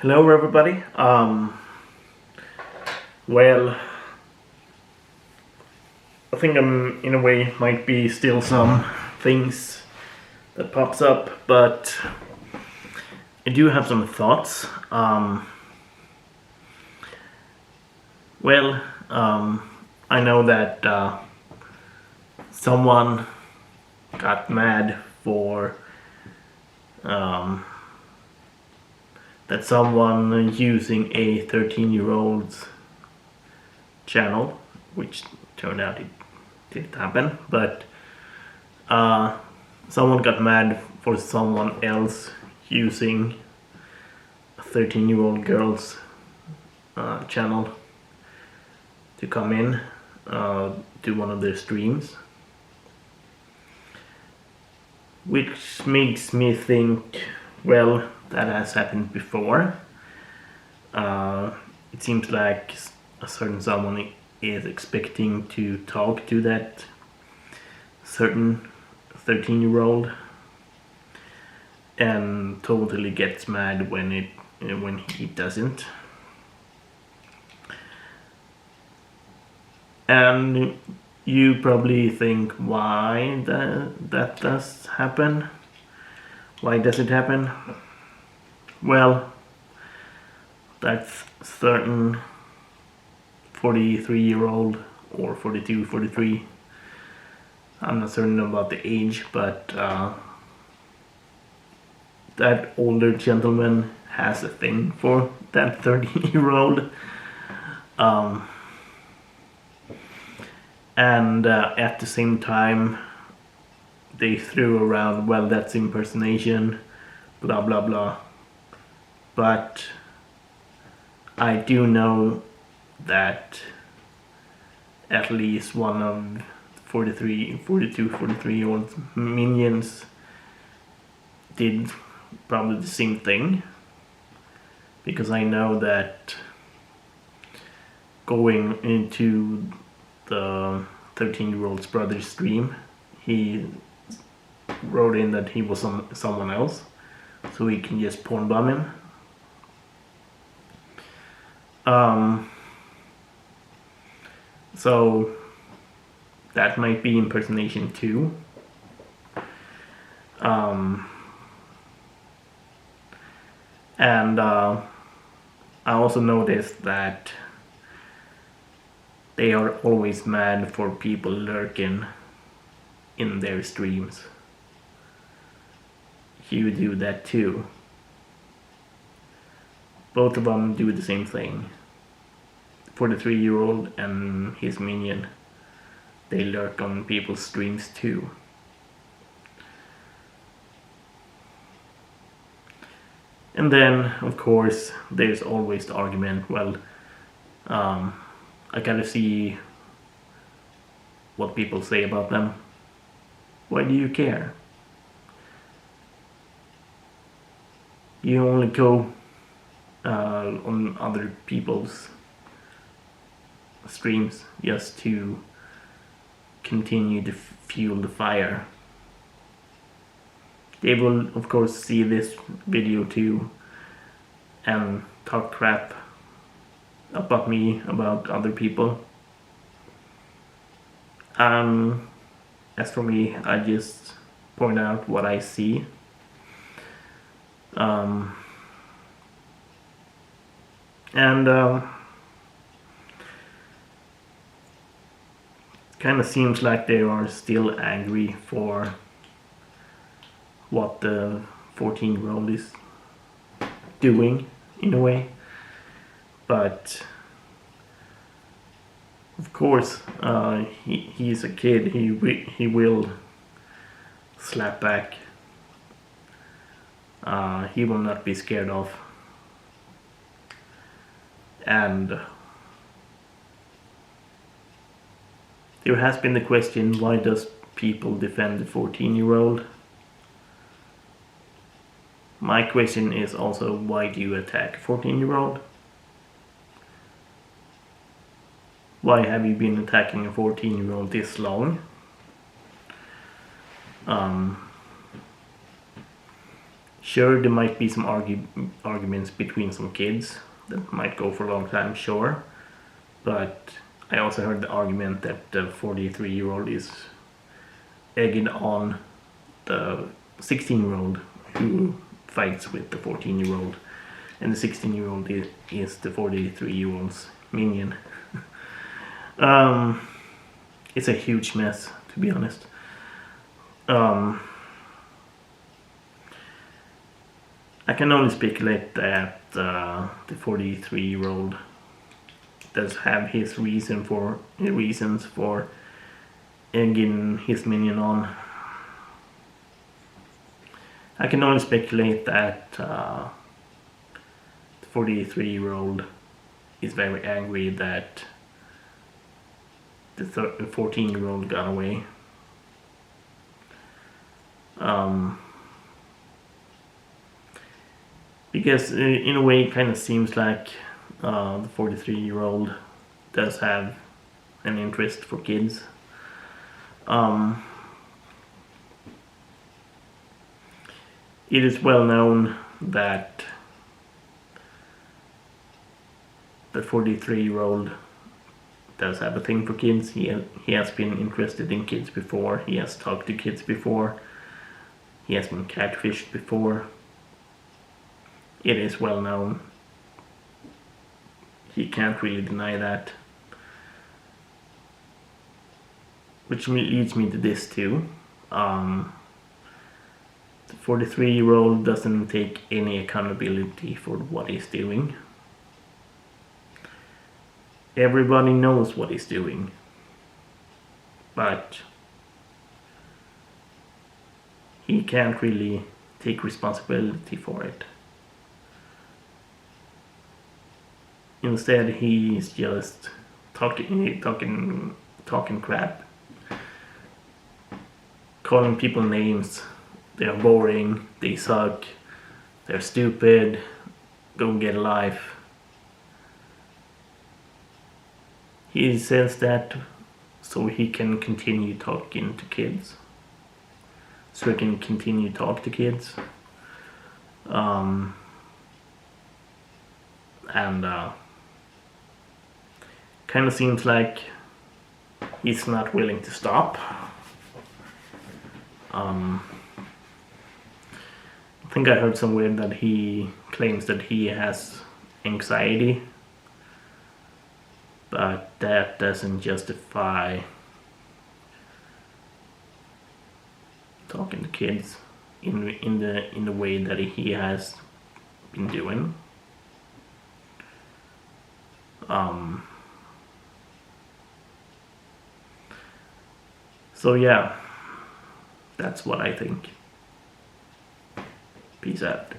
Hello, everybody. Well, I think I'm in a way might be still some things that pops up, but I do have some thoughts. Well, I know that someone got mad for that someone using a 13-year-old's channel, which turned out it didn't happen, but someone got mad for someone else using a 13-year-old girl's channel to come in to one of their streams, which makes me think, well, that has happened before. It seems like a certain someone is expecting to talk to that certain 13-year-old and totally gets mad when he doesn't. And you probably think why that does happen. Why does it happen? Well, that's certain 43-year-old or 42, 43. I'm not certain about the age, but that older gentleman has a thing for that 13-year-old. And at the same time, they threw around, well, that's impersonation, blah blah blah. But I do know that at least one of 43-year-old minions did probably the same thing, because I know that going into the 13-year-old's brother's stream, he wrote in that he was someone else, so he can just porn bomb him. So that might be impersonation too. And I also noticed that they are always mad for people lurking in their streams. You do that too. Both of them do the same thing. 43-year-old and his minion, they lurk on people's streams too. And then, of course, there's always the argument, well, I gotta see what people say about them. Why do you care? You only go on other people's streams just to continue to fuel the fire. They will of course see this video too and talk crap about me, about other people. As for me, I just point out what I see. Kind of seems like they are still angry for what the 14-year-old is doing, in a way. But of course, he's a kid. He will slap back. He will not be scared of. And there has been the question, why does people defend the 14-year-old? My question is also, why do you attack a 14-year-old? Why have you been attacking a 14-year-old this long? Sure, there might be some arguments between some kids that might go for a long time, sure. But I also heard the argument that the 43-year-old is egging on the 16-year-old who fights with the 14-year-old, and the 16-year-old is the 43-year-old's minion. It's a huge mess, to be honest. I can only speculate that the 43-year-old does have his reasons for egging his minion on. I can only speculate that the 43-year-old is very angry that the 14-year-old got away. Because in a way it kind of seems like the 43-year-old does have an interest for kids. It is well known that the 43-year-old does have a thing for kids. He has been interested in kids before. He has talked to kids before. He has been catfished before. It is well known. He can't really deny that. Which leads me to this too. The 43-year-old doesn't take any accountability for what he's doing. Everybody knows what he's doing. But he can't really take responsibility for it. Instead, he's just talking crap, calling people names. They're boring, they suck, they're stupid, go get a life. He says that so he can continue talking to kids. So he can continue to talk to kids. Kind of seems like he's not willing to stop. I think I heard somewhere that he claims that he has anxiety, but that doesn't justify talking to kids in the way that he has been doing. So yeah, that's what I think. Peace out.